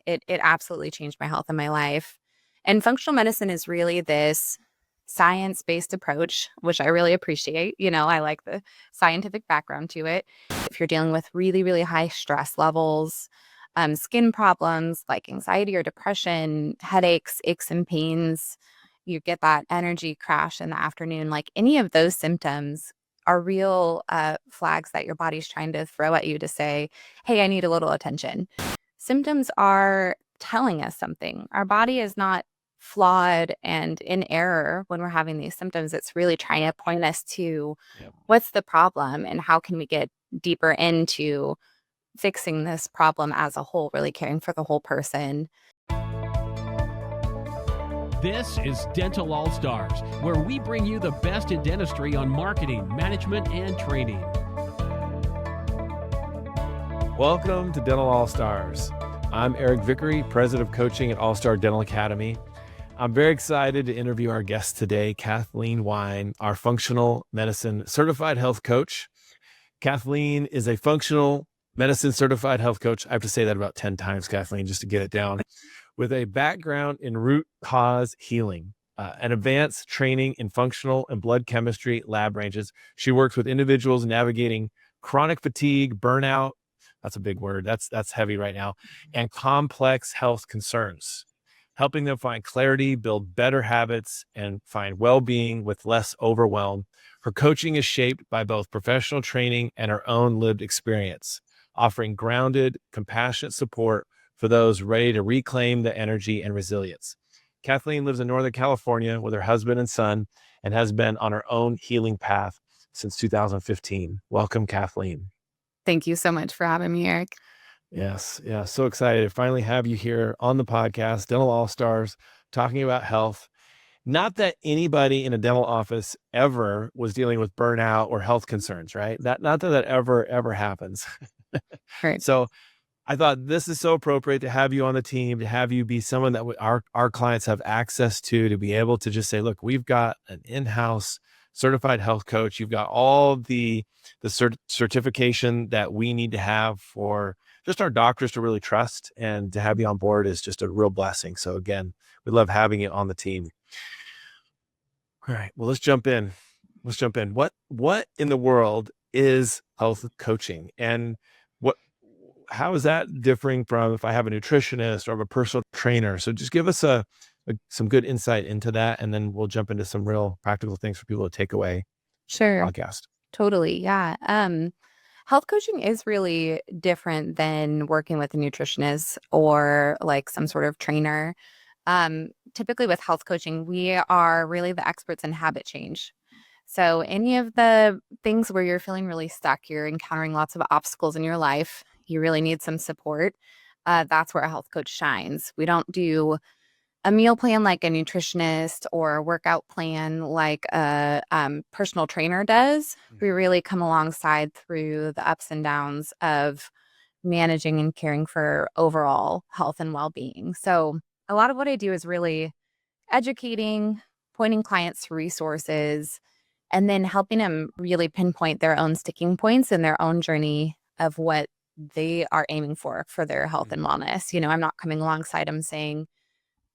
It absolutely changed my health and my life. And functional medicine is really this science-based approach, which I really appreciate. I like the scientific background to it. If you're dealing with really, really high stress levels, skin problems like anxiety or depression, headaches, aches and pains, you get that energy crash in the afternoon, like any of those symptoms are real flags that your body's trying to throw at you to say, hey, I need a little attention. Symptoms are telling us something. Our body is not flawed and in error when we're having these symptoms. It's really trying to point us to Yep. what's the problem and how can we get deeper into fixing this problem as a whole, really caring for the whole person. This is Dental All Stars, where we bring you the best in dentistry on marketing, management, and training. Welcome to Dental All Stars. I'm Eric Vickery, President of Coaching at All Star Dental Academy. I'm very excited to interview our guest today, Kathleen Wyne, our functional medicine certified health coach. Kathleen is a functional medicine certified health coach. I have to say that about 10 times, Kathleen, just to get it down, with a background in root cause healing, an advanced training in functional and blood chemistry lab ranges. She works with individuals navigating chronic fatigue, burnout. That's a big word. That's heavy right now. And complex health concerns, helping them find clarity, build better habits, and find well-being with less overwhelm. Her coaching is shaped by both professional training and her own lived experience, offering grounded, compassionate support for those ready to reclaim the energy and resilience. Kathleen lives in Northern California with her husband and son and has been on her own healing path since 2015. Welcome, Kathleen. Thank you so much for having me, Eric. Yes. Yeah. So excited to finally have you here on the podcast, Dental All Stars, talking about health. Not that anybody in a dental office ever was dealing with burnout or health concerns, right? Not that ever happens. Right. So I thought this is so appropriate to have you on the team, to have you be someone that our clients have access to be able to just say, look, we've got an in-house certified health coach. You've got all the certification that we need to have for just our doctors to really trust, and to have you on board is just a real blessing. So again, we love having you on the team. All right, well, let's jump in. What in the world is health coaching, and how is that differing from if I have a nutritionist or a personal trainer? So just give us some good insight into that, and then we'll jump into some real practical things for people to take away Sure. podcast. Totally. Yeah. Health coaching is really different than working with a nutritionist or like some sort of trainer. Typically with health coaching, we are really the experts in habit change. So any of the things where you're feeling really stuck, you're encountering lots of obstacles in your life, you really need some support. That's where a health coach shines. We don't do a meal plan like a nutritionist or a workout plan like a personal trainer does. We really come alongside through the ups and downs of managing and caring for overall health and well-being. So a lot of what I do is really educating, pointing clients to resources, and then helping them really pinpoint their own sticking points in their own journey of what they are aiming for their health and wellness. I'm not coming alongside them saying,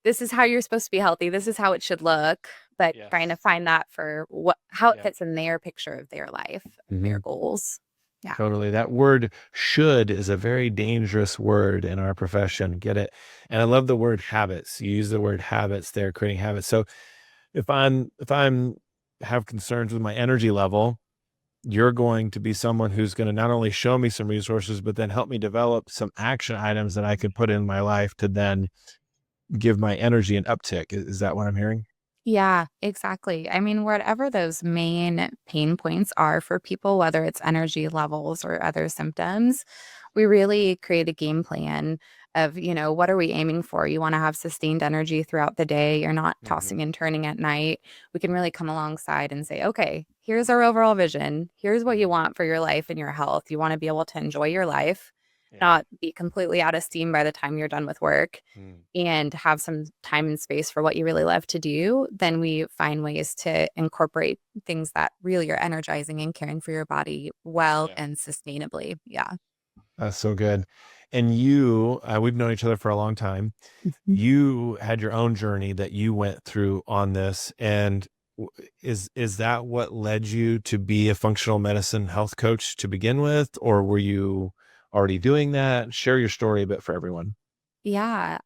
this is how you're supposed to be healthy, this is how it should look, but trying to find that for how it fits in their picture of their life, their goals. Yeah. Totally. That word should is a very dangerous word in our profession. Get it? And I love the word habits. You use the word habits there, creating habits. So if I'm have concerns with my energy level, you're going to be someone who's going to not only show me some resources, but then help me develop some action items that I could put in my life to then give my energy an uptick. Is that what I'm hearing? Yeah, exactly. I mean, whatever those main pain points are for people, whether it's energy levels or other symptoms, we really create a game plan of, what are we aiming for? You want to have sustained energy throughout the day. You're not tossing and turning at night. We can really come alongside and say, okay, here's our overall vision. Here's what you want for your life and your health. You want to be able to enjoy your life, not be completely out of steam by the time you're done with work, and have some time and space for what you really love to do. Then we find ways to incorporate things that really are energizing and caring for your body well and sustainably. Yeah. That's so good. And you, we've known each other for a long time. Mhm. You had your own journey that you went through on this. And is that what led you to be a functional medicine health coach to begin with? Or were you already doing that? Share your story a bit for everyone. Yeah,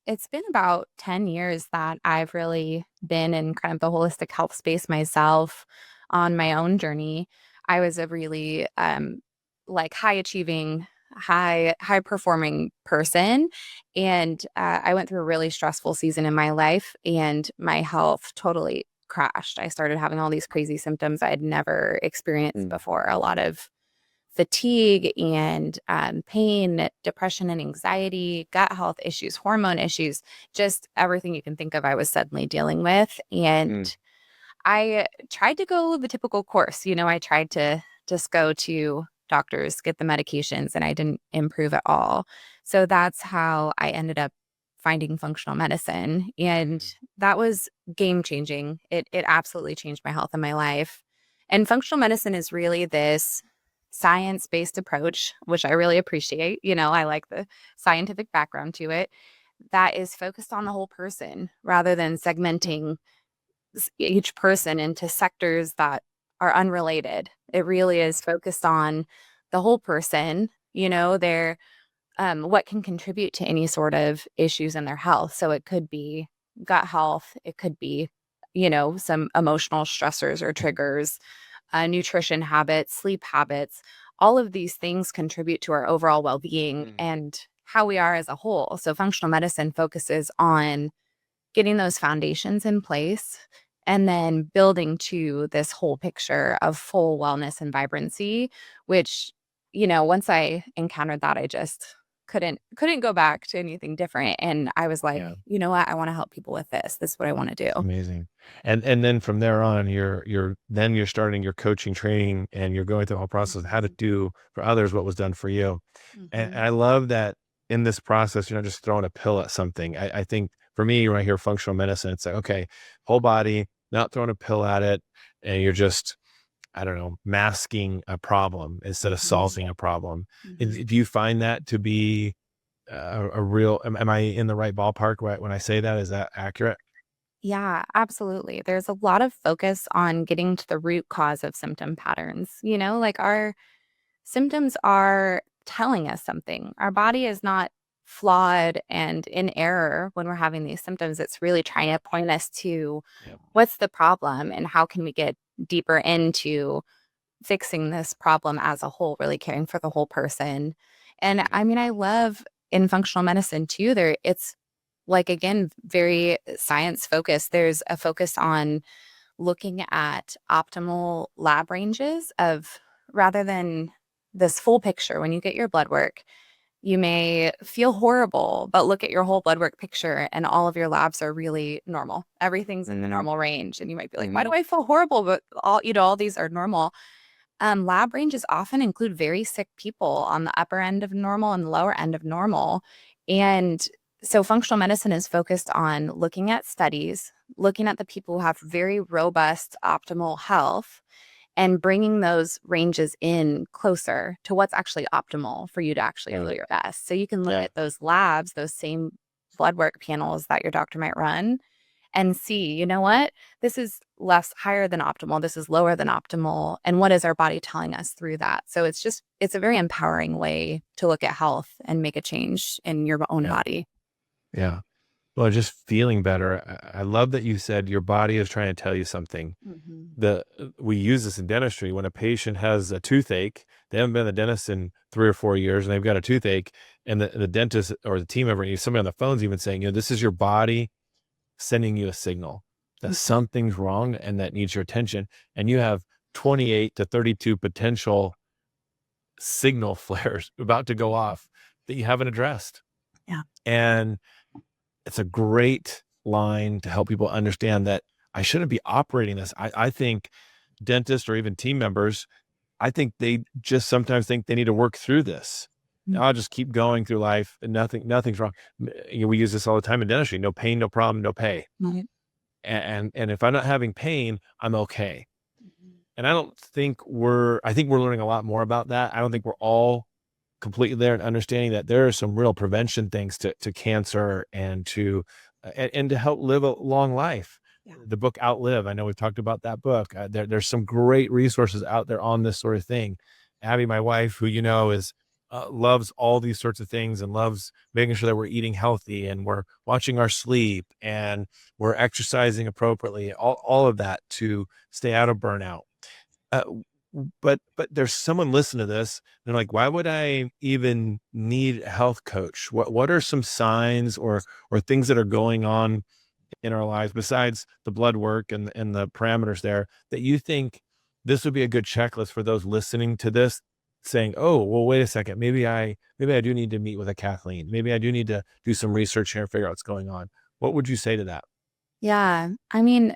it's been about 10 years that I've really been in kind of the holistic health space myself on my own journey. I was a really like high achieving, high performing person, and I went through a really stressful season in my life, and my health totally crashed. I started having all these crazy symptoms I had never experienced Mm, before. A lot of fatigue and pain, depression and anxiety, gut health issues, hormone issues, just everything you can think of, I was suddenly dealing with. mm, And I tried to go the typical course. I tried to just go to doctors, get the medications, and I didn't improve at all. So that's how I ended up finding functional medicine. And that was game changing. It absolutely changed my health and my life. And functional medicine is really this science-based approach, which I really appreciate. I like the scientific background to it, that is focused on the whole person rather than segmenting each person into sectors that are unrelated. It really is focused on the whole person, their what can contribute to any sort of issues in their health. So it could be gut health, it could be, some emotional stressors or triggers, nutrition habits, sleep habits. All of these things contribute to our overall well-being mm. and how we are as a whole. So functional medicine focuses on getting those foundations in place and then building to this whole picture of full wellness and vibrancy, which, once I encountered that, I just couldn't go back to anything different. And I was like, Yeah. you know what? I want to help people with this. This is what I want to do. Amazing. And then from there on, you're starting your coaching training and you're going through the whole process of how to Mhm. do for others what was done for you. And Mhm. I love that in this process, you're not just throwing a pill at something. I think for me, when I hear functional medicine, it's like, okay, whole body, not throwing a pill at it. And you're just, I don't know, masking a problem instead of Mhm. solving a problem. Mhm. Do you find that to be a real, am I in the right ballpark right when I say that? Is that accurate? Yeah, absolutely. There's a lot of focus on getting to the root cause of symptom patterns. Like our symptoms are telling us something. Our body is not flawed and in error when we're having these symptoms. It's really trying to point us to Yeah. what's the problem and how can we get deeper into fixing this problem as a whole, really caring for the whole person. And Yeah. I mean, I love in functional medicine too, it's like, again, very science focused. There's a focus on looking at optimal lab ranges of rather than this full picture. When you get your blood work, you may feel horrible, but look at your whole blood work picture and all of your labs are really normal. Everything's in the Mhm. normal range. And you might be like, why do Mhm. I feel horrible? But all these are normal. Lab ranges often include very sick people on the upper end of normal and the lower end of normal. And so functional medicine is focused on looking at studies, looking at the people who have very robust, optimal health, and bringing those ranges in closer to what's actually optimal for you to actually Yeah. feel your best. So you can look Yeah. at those labs, those same blood work panels that your doctor might run, and see, you know what? This is less higher than optimal. This is lower than optimal. And what is our body telling us through that? So it's a very empowering way to look at health and make a change in your own Yeah. body. Yeah. Well, just feeling better. I love that you said your body is trying to tell you something. Mhm. We use this in dentistry. When a patient has a toothache, they haven't been to the dentist in 3 or 4 years, and they've got a toothache, and the dentist or the team member, somebody on the phone's even saying, this is your body sending you a signal that Mhm. something's wrong and that needs your attention. And you have 28 to 32 potential signal flares about to go off that you haven't addressed. Yeah. And it's a great line to help people understand that I shouldn't be operating this. I think dentists or even team members, I think they just sometimes think they need to work through this. Mm. I'll just keep going through life and nothing's wrong. We use this all the time in dentistry: no pain, no problem, no pay. Right. And if I'm not having pain, I'm okay. Mhm. And I think we're learning a lot more about that. I don't think we're all completely there and understanding that there are some real prevention things to cancer and to help live a long life. Yeah. The book Outlive, I know we've talked about that book. There's some great resources out there on this sort of thing. Abby, my wife, who is loves all these sorts of things and loves making sure that we're eating healthy and we're watching our sleep and we're exercising appropriately, all of that to stay out of burnout. Uh, but there's someone listening to this, and they're like, why would I even need a health coach? What are some signs or things that are going on in our lives besides the blood work and the parameters there that you think this would be a good checklist for those listening to this, saying, oh, well, wait a second, maybe I do need to meet with a Kathleen. Maybe I do need to do some research here and figure out what's going on. What would you say to that? Yeah. I mean,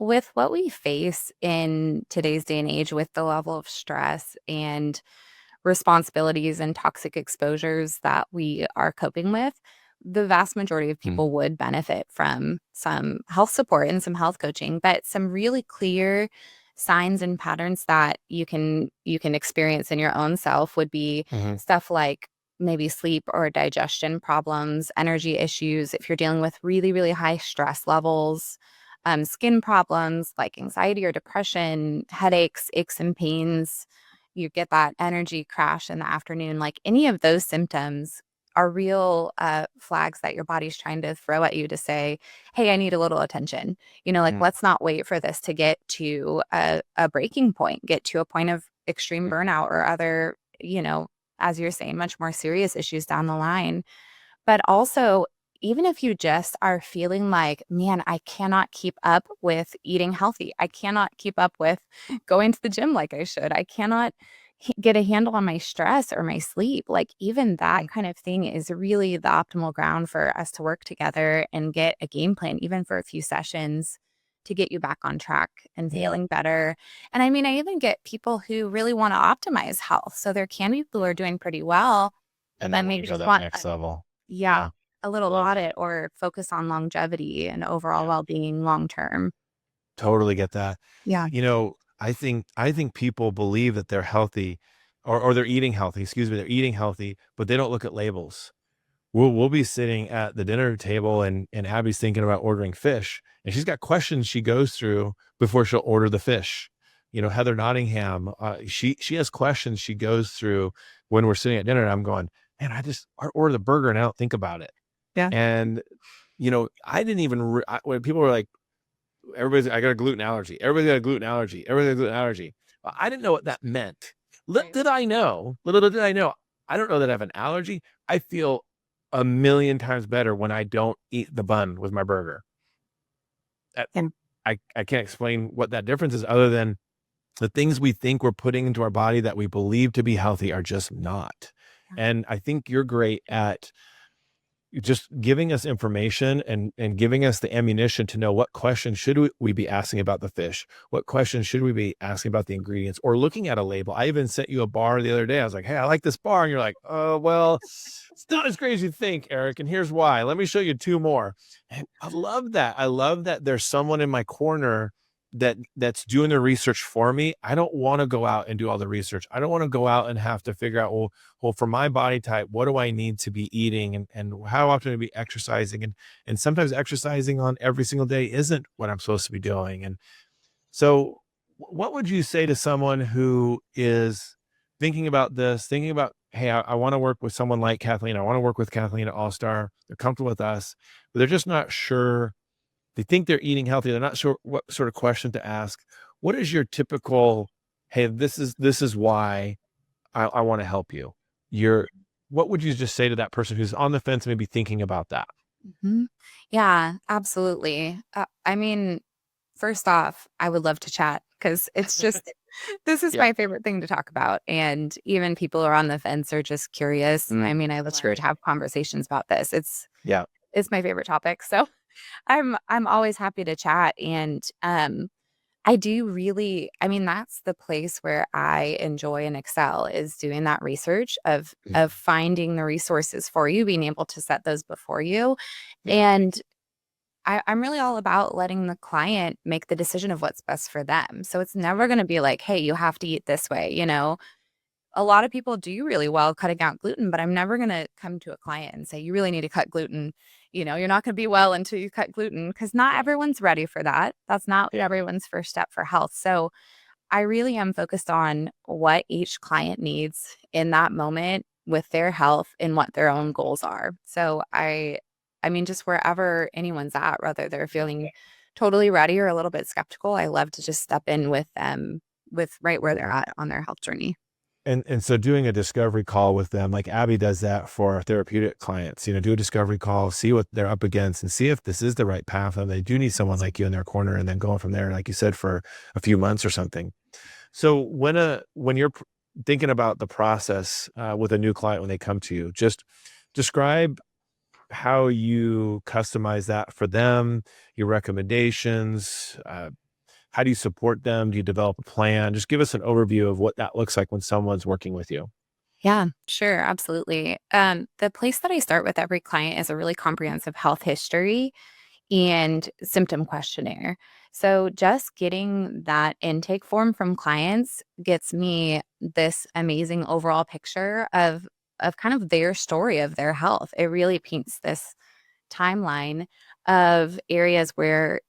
with what we face in today's day and age, with the level of stress and responsibilities and toxic exposures that we are coping with, the vast majority of Hmm. people would benefit from some health support and some health coaching, but some really clear signs and patterns that you can experience in your own self would be Hmm. stuff like maybe sleep or digestion problems, energy issues, if you're dealing with really, really high stress levels, skin problems like anxiety or depression, headaches, aches and pains, you get that energy crash in the afternoon, like any of those symptoms are real flags that your body's trying to throw at you to say, hey, I need a little attention. Like let's not wait for this to get to a breaking point, get to a point of extreme burnout or other, as you're saying, much more serious issues down the line. But also, even if you just are feeling like, man, I cannot keep up with eating healthy. I cannot keep up with going to the gym like I should. I cannot get a handle on my stress or my sleep. Like, even that kind of thing is really the optimal ground for us to work together and get a game plan, even for a few sessions to get you back on track and feeling better. And I mean, I even get people who really want to optimize health. So there can be people who are doing pretty well, And but then when maybe you go just that want next level. yeah, a little audit or focus on longevity and overall Yeah. well-being long term. Totally get that. Yeah. I think people believe that they're healthy or they're eating healthy, excuse me, they're eating healthy, but they don't look at labels. We'll be sitting at the dinner table and Abby's thinking about ordering fish, and she's got questions she goes through before she'll order the fish. Heather Nottingham, she has questions she goes through when we're sitting at dinner, and I'm going, man, I order the burger and I don't think about it. Yeah. And I didn't even when people were like, I got a gluten allergy. Everybody's got a gluten allergy. Everybody's got a gluten allergy. Well, I didn't know what that meant. Right. Little did I know. I don't know that I have an allergy. I feel a million times better when I don't eat the bun with my burger. That- And I can't explain what that difference is other than the things we think we're putting into our body that we believe to be healthy are just not. yeah. And I think you're great at just giving us information and giving us the ammunition to know what questions should we be asking about the fish, what questions should we be asking about the ingredients, or looking at a label. I even sent you a bar the other day. I was like, hey, I like this bar, and you're like, oh, well, it's not as great as you think, Eric, and here's why. Let me show you two more. And I love that there's someone in my corner that's doing the research for me. I don't want to go out and do all the research. I don't want to go out and have to figure out, well, for my body type, what do I need to be eating and how often to be exercising? And sometimes exercising on every single day isn't what I'm supposed to be doing. And so what would you say to someone who is thinking about this, thinking about, hey, I want to work with someone like Kathleen. I want to work with Kathleen at All Star. They're comfortable with us, but they're just not sure. They think they're eating healthy. They're not sure what sort of question to ask. What is your typical, hey, this is why I want to help you. What would you just say to that person who's on the fence, maybe thinking about that? Mhm. Yeah, absolutely. I mean, first off, I would love to chat because it's just this is Yeah. my favorite thing to talk about. And even people who are on the fence are just curious. I mean, I love to have conversations about this. Yeah. It's my favorite topic. So I'm always happy to chat. And I do really, I mean, that's the place where I enjoy and excel is doing that research of finding the resources for you, being able to set those before you. Yeah. And I'm really all about letting the client make the decision of what's best for them. So it's never going to be like, hey, you have to eat this way, a lot of people do really well cutting out gluten, but I'm never going to come to a client and say, you really need to cut gluten. You're not going to be well until you cut gluten because not Right. everyone's ready for that. That's not Yeah. everyone's first step for health. So I really am focused on what each client needs in that moment with their health and what their own goals are. So I mean, just wherever anyone's at, whether they're feeling totally ready or a little bit skeptical, I love to just step in with them with right where they're at on their health journey. And so doing a discovery call with them, like Abby does that for therapeutic clients, do a discovery call, see what they're up against and see if this is the right path. And they do need someone like you in their corner and then going from there, like you said, for a few months or something. So when you're thinking about the process with a new client, when they come to you, just describe how you customize that for them, your recommendations, how do you support them? Do you develop a plan? Just give us an overview of what that looks like when someone's working with you. Yeah, sure, absolutely. The place that I start with every client is a really comprehensive health history and symptom questionnaire. So just getting that intake form from clients gets me this amazing overall picture of kind of their story of their health. It really paints this timeline of areas where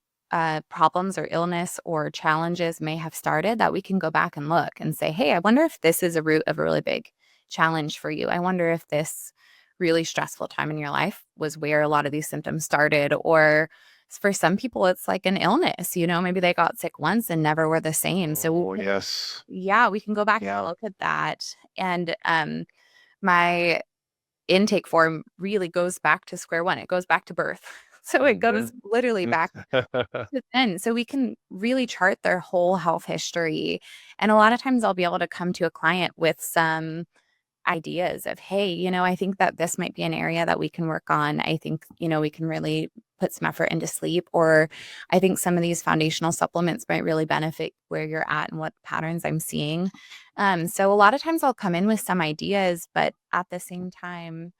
problems or illness or challenges may have started that we can go back and look and say, hey, I wonder if this is a root of a really big challenge for you. I wonder if this really stressful time in your life was where a lot of these symptoms started. Or for some people, it's like an illness, maybe they got sick once and never were the same. So, Oh, yes. yeah, we can go back and Yeah. look at that. And my intake form really goes back to square one. It goes back to birth. So it goes Mhm. literally back to then. So we can really chart their whole health history. And a lot of times I'll be able to come to a client with some ideas of, hey, I think that this might be an area that we can work on. I think, we can really put some effort into sleep, or I think some of these foundational supplements might really benefit where you're at and what patterns I'm seeing. So a lot of times I'll come in with some ideas, but at the same time,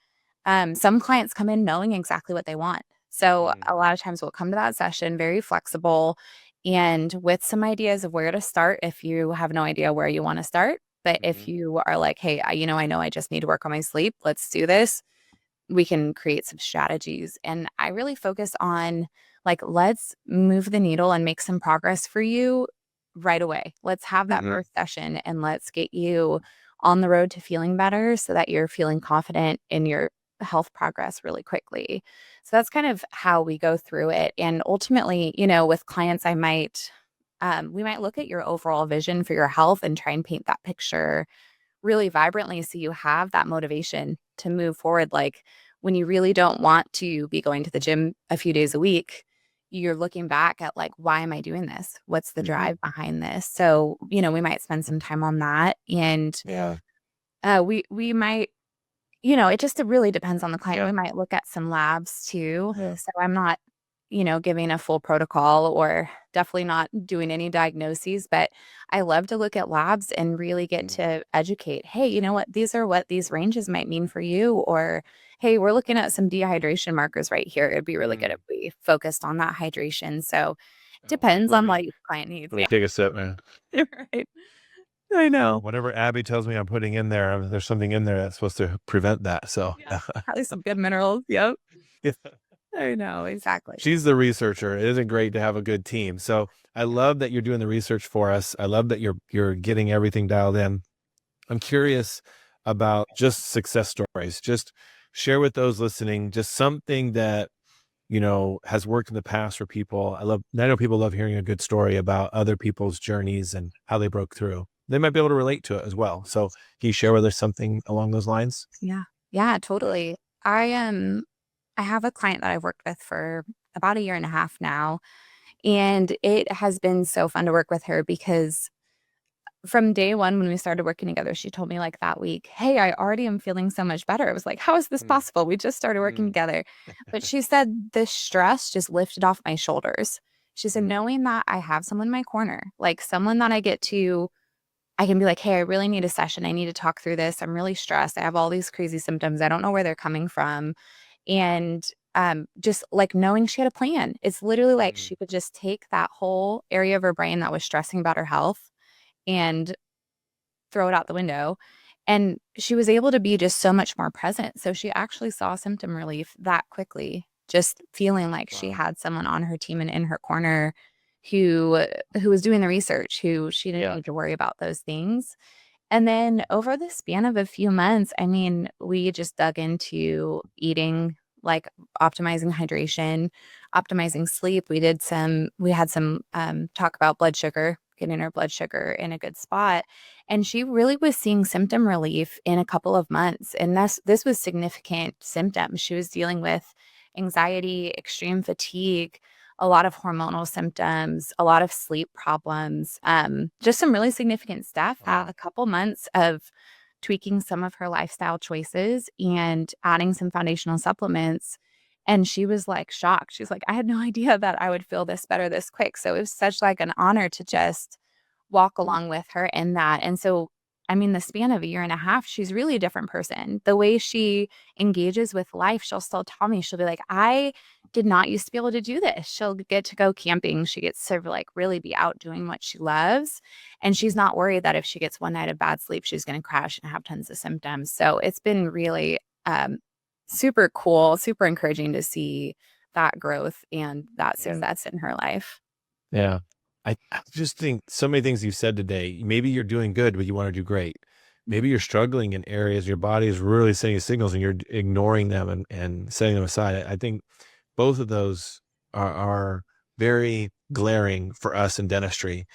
some clients come in knowing exactly what they want. So Mm. a lot of times we'll come to that session very flexible and with some ideas of where to start if you have no idea where you want to start. But if Mhm. you are like, hey, I know I just need to work on my sleep, let's do this, we can create some strategies. And I really focus on like, let's move the needle and make some progress for you right away. Let's have that Mhm. first session and let's get you on the road to feeling better so that you're feeling confident in your health progress really quickly. So that's kind of how we go through it. And ultimately, with clients, we might look at your overall vision for your health and try and paint that picture really vibrantly so you have that motivation to move forward. Like when you really don't want to be going to the gym a few days a week, you're looking back at like, why am I doing this? What's the Mhm. drive behind this? So, we might spend some time on that. And Yeah. we might, it just really depends on the client. We Yeah. might look at some labs too. Yeah. So I'm not, giving a full protocol or definitely not doing any diagnoses, but I love to look at labs and really get Mm. to educate. Hey, you know what? These are what these ranges might mean for you. Or, hey, we're looking at some dehydration markers right here. It'd be really good if Mm. we focused on that hydration. So Oh, depends let on me what your client needs. let me Yeah. take a sip, man. Right. I know. Whatever Abby tells me I'm putting in there, there's something in there that's supposed to prevent that. So Yeah. Probably some good minerals. Yep. yeah. I know. Exactly. She's the researcher. It isn't great to have a good team. So I love that you're doing the research for us. I love that you're getting everything dialed in. I'm curious about just success stories. Just share with those listening just something that has worked in the past for people. I know people love hearing a good story about other people's journeys and how they broke through. They might be able to relate to it as well. So can you share with us something along those lines? Yeah. Yeah, totally. I have a client that I've worked with for about a year and a half now, and it has been so fun to work with her because from day one when we started working together, she told me like that week, "Hey, I already am feeling so much better." I was like, "How is this Mm, possible? We just started working mm, together." But she said the stress just lifted off my shoulders. She said, mm, knowing that I have someone in my corner, like someone that I can be like, "Hey, I really need a session. I need to talk through this. I'm really stressed. I have all these crazy symptoms. I don't know where they're coming from." And just like knowing she had a plan. It's literally like mm, she could just take that whole area of her brain that was stressing about her health and throw it out the window And she was able to be just so much more present. So she actually saw symptom relief that quickly, just feeling like she Wow. had someone on her team and in her corner who was doing the research, who she didn't Yeah. need to worry about those things. And then over the span of a few months, I mean, we just dug into eating, like optimizing hydration, optimizing sleep. We had some talk about blood sugar, getting her blood sugar in a good spot. And she really was seeing symptom relief in a couple of months. And this was significant symptoms. She was dealing with anxiety, extreme fatigue, a lot of hormonal symptoms, a lot of sleep problems, just some really significant stuff. A Wow. couple months of tweaking some of her lifestyle choices and adding some foundational supplements. And she was like shocked. She's like, I had no idea that I would feel this better this quick. So it was such like an honor to just walk along with her in that. And so, I mean, the span of a year and a half, she's really a different person. The way she engages with life, she'll still tell me, she'll be like, I did not used to be able to do this. She'll get to go camping. She gets to like really be out doing what she loves. And she's not worried that if she gets one night of bad sleep, she's going to crash and have tons of symptoms. So it's been really super cool, super encouraging to see that growth and that Yeah. success in her life. Yeah. I just think so many things you've said today. Maybe you're doing good, but you want to do great. Maybe you're struggling in areas your body is really sending you signals and you're ignoring them and setting them aside. I think both of those are very glaring for us in dentistry.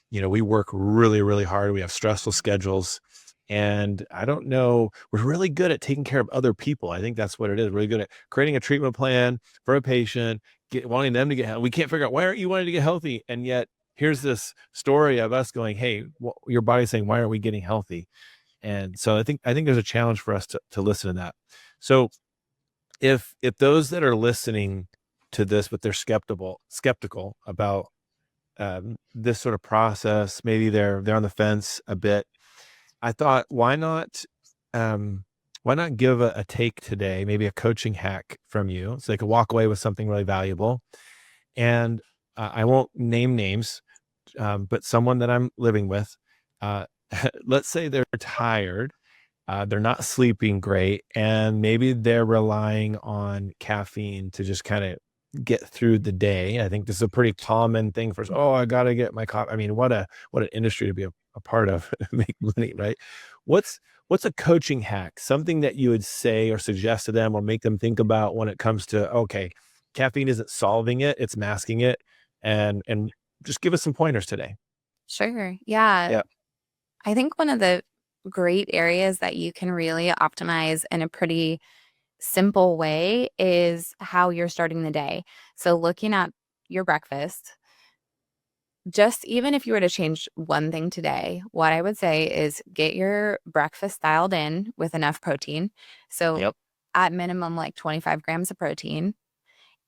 We work really, really hard. We have stressful schedules. And I don't know, we're really good at taking care of other people. I think that's what it is. Really good at creating a treatment plan for a patient, wanting them to get healthy. We can't figure out, why aren't you wanting to get healthy? And yet here's this story of us going, hey, your body's saying, why aren't we getting healthy? And so I think there's a challenge for us to listen to that. So if those that are listening to this, but they're skeptical about this sort of process, maybe they're on the fence a bit. I thought, why not give a take today, maybe a coaching hack from you, so they could walk away with something really valuable. And I won't name names, but someone that I'm living with, uh, let's say they're tired, they're not sleeping great, and maybe they're relying on caffeine to just kind of get through the day. I think this is a pretty common thing for us. Oh, I got to get my coffee. I mean, what an industry to be a part of, make money, right? What's what's a coaching hack? Something that you would say or suggest to them or make them think about when it comes to, okay, caffeine isn't solving it, it's masking it, and just give us some pointers today. Sure. Yeah. Yeah. I think one of the great areas that you can really optimize in a pretty simple way is how you're starting the day. So looking at your breakfast, just even if you were to change one thing today, what I would say is get your breakfast dialed in with enough protein. So Yep. at minimum, like 25 grams of protein.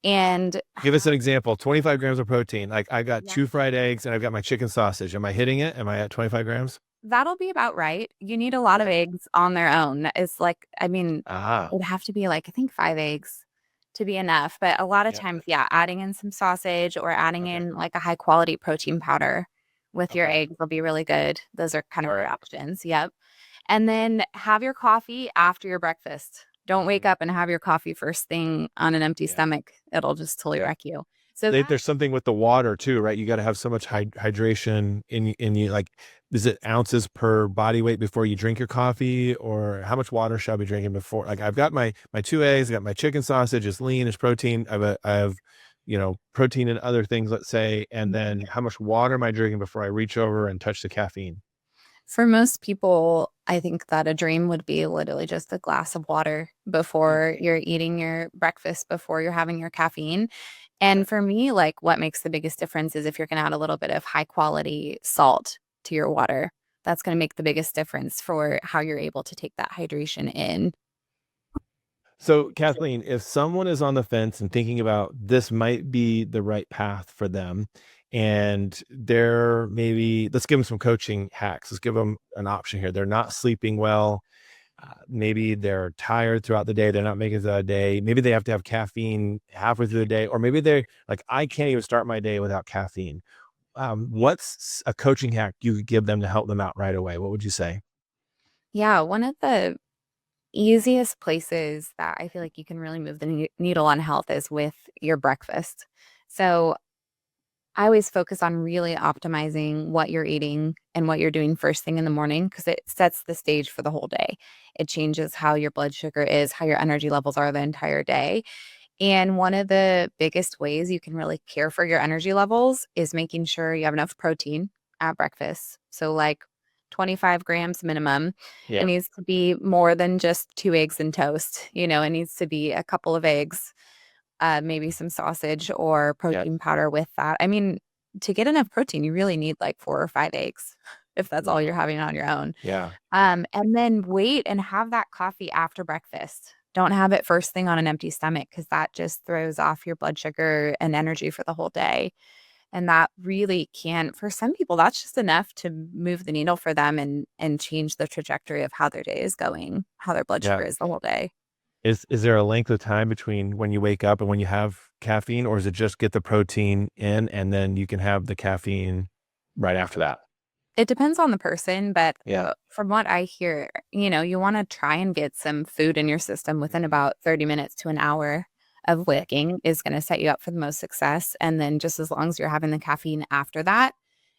And Give us an example. 25 grams of protein. Like I got yeah, 2 fried eggs and I've got my chicken sausage. Am I hitting it? Am I at 25 grams? that'll be about right. You need a lot of Okay. eggs on their own. It's like, I mean, Ah. it'd have to be like, I think 5 eggs to be enough. But a lot of Yep. times, yeah, adding in some sausage or adding Okay. in like a high quality protein powder with your Okay. eggs will be really good. Those are kind of All your right. options. Yep. And then have your coffee after your breakfast. Don't wake Mhm. up and have your coffee first thing on an empty Yeah. stomach. It'll just totally Yeah. wreck you. So that There's something with the water too, right? You got to have so much hydration in you. Like, is it ounces per body weight before you drink your coffee, or how much water should I be drinking before? Like, I've got my 2 eggs, I got my chicken sausage. It's lean, it's protein. I have protein and other things. Let's say, and then how much water am I drinking before I reach over and touch the caffeine? for most people, I think that a dream would be literally just a glass of water Mm. before you're eating your breakfast, before you're having your caffeine. Okay. And for me, like what makes the biggest difference is if you're going to add a little bit of high quality salt to your water. That's going to make the biggest difference for how you're able to take that hydration in. So, Kathleen, if someone is on the fence and thinking about this might be the right path for them, and they're maybe, let's give them some coaching hacks. Let's give them an option here. They're not sleeping well. Maybe they're tired throughout the day. They're not making it through the day. Maybe they have to have caffeine halfway through the day, or maybe they're like, I can't even start my day without caffeine. What's a coaching hack you could give them to help them out right away? What would you say? Yeah, one of the easiest places that I feel like you can really move the needle on health is with your breakfast. So I always focus on really optimizing what you're eating and what you're doing first thing in the morning because it sets the stage for the whole day. It changes how your blood sugar is, how your energy levels are the entire day. And one of the biggest ways you can really care for your energy levels is making sure you have enough protein at breakfast. So, like 25 grams minimum. It Yeah. needs to be more than just two eggs and toast. It needs to be a couple of eggs, maybe some sausage or Yeah. protein powder with that. I mean, to get enough protein, you really need like 4 or 5 eggs if that's all you're Wow. having on your own. Yeah. And then wait and have that coffee after breakfast. Don't have it first thing on an empty stomach because that just throws off your blood sugar and energy for the whole day. And that really can, for some people, that's just enough to move the needle for them and change the trajectory of how their day is going, how their blood Yeah. sugar is the whole day. Is there a length of time between when you wake up and when you have caffeine, or is it just get the protein in and then you can have the caffeine right after that? It depends on the person, but Yeah. from what I hear, you want to try and get some food in your system within about 30 minutes to an hour of waking is going to set you up for the most success. And then just as long as you're having the caffeine after that,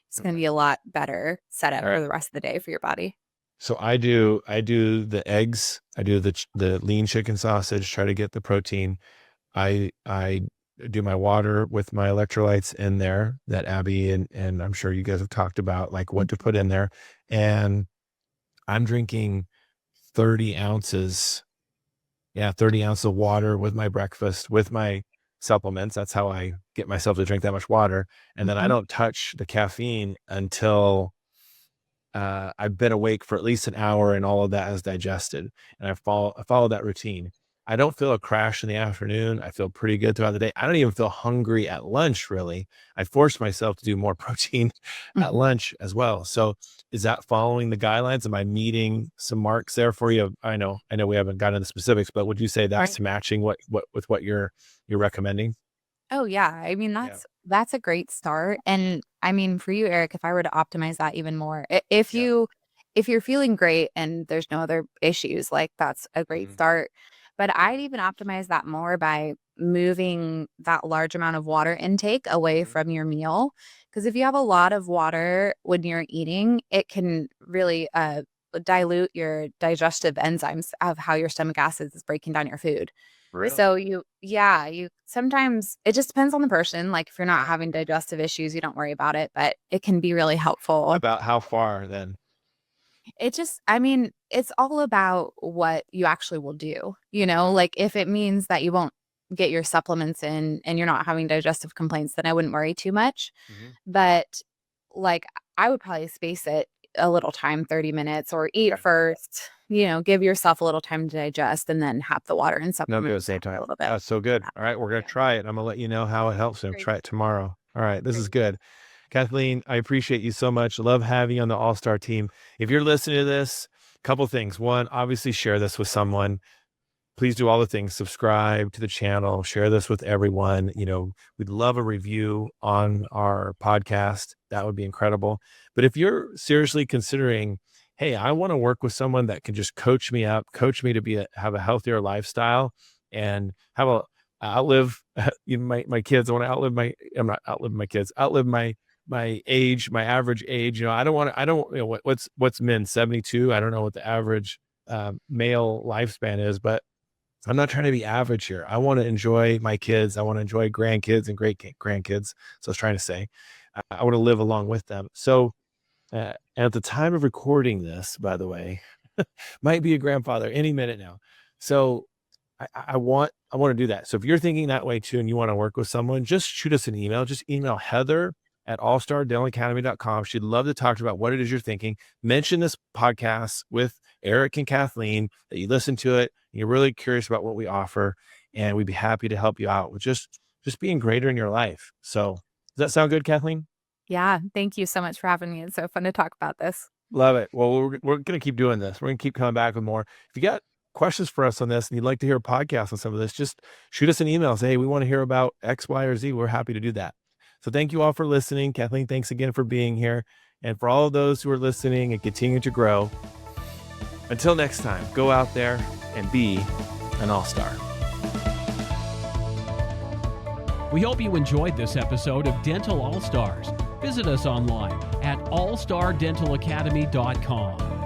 it's going to Okay. be a lot better setup All for right. the rest of the day for your body. So I do the eggs, I do the lean chicken sausage, try to get the protein. I do my water with my electrolytes in there that Abby and I'm sure you guys have talked about, like what to put in there. And I'm drinking 30 ounces. Yeah, 30 ounces of water with my breakfast, with my supplements. That's how I get myself to drink that much water. And then I Mhm. don't touch the caffeine until I've been awake for at least an hour and all of that is digested. And I follow that routine. I don't feel a crash in the afternoon. I feel pretty good throughout the day. I don't even feel hungry at lunch, really. I force myself to do more protein at Mhm. lunch as well. So is that following the guidelines? Am I meeting some marks there for you? I know we haven't gotten into specifics, but would you say Right. that's matching what with what you're recommending? Oh, yeah. I mean, Yeah. that's a great start, and I mean, for you, Eric, if I were to optimize that even more, I Yeah. if you're feeling great and there's no other issues, like, that's a great Mhm. start, but I'd even optimize that more by moving that large amount of water intake away Mhm. from your meal. Because if you have a lot of water when you're eating, it can really, dilute your digestive enzymes of how your stomach acid is breaking down your food. Really? So you sometimes it just depends on the person. Like if you're not Yeah. having digestive issues, you don't worry about it, but it can be really helpful. About how far then? I mean, it's all about what you actually will do. Okay. Like if it means that you won't get your supplements in and you're not having digestive complaints, then I wouldn't worry too much. Mhm. But like I would probably space it a little time, 30 minutes, or eat Okay. first, give yourself a little time to digest and then have the water and No, good at the supplements same after a time. little bit. That's so good. Yeah. All right, we're gonna Yeah. try it. I'm gonna let you know how it helps and Great. try it tomorrow. All right, this is Great. good. Kathleen, I appreciate you so much. Love having you on the All-Star team. If you're listening to this, couple things. One, obviously share this with someone. Please do all the things, subscribe to the channel, share this with everyone. We'd love a review on our podcast. That would be incredible. But if you're seriously considering, hey, I want to work with someone that can just coach me up, coach me to have a healthier lifestyle and have a outlive my kids. I want to I'm not outliving my kids, outlive my age, my average age. I don't, what's men 72. I don't know what the average male lifespan is, but I'm not trying to be average here. I want to enjoy my kids. I want to enjoy grandkids and great grandkids. So I was trying to say, I want to live along with them. So at the time of recording this, by the way, might be a grandfather any minute now. So I want to do that. So if you're thinking that way too, and you want to work with someone, just shoot us an email. Just email Heather at allstardentalacademy.com. She'd love to talk to you about what it is you're thinking. Mention this podcast with Eric and Kathleen that you listen to it. And you're really curious about what we offer, and we'd be happy to help you out with just being greater in your life. So does that sound good, Kathleen? Yeah. Thank you so much for having me. It's so fun to talk about this. Love it. Well, we're going to keep doing this. We're going to keep coming back with more. If you got questions for us on this and you'd like to hear a podcast on some of this, just shoot us an email. Say, hey, we want to hear about X, Y, or Z. We're happy to do that. So thank you all for listening. Kathleen, thanks again for being here. And for all of those who are listening and continuing to grow, Until next time, go out there and be an all-star. We hope you enjoyed this episode of Dental All Stars. Visit us online at allstardentalacademy.com.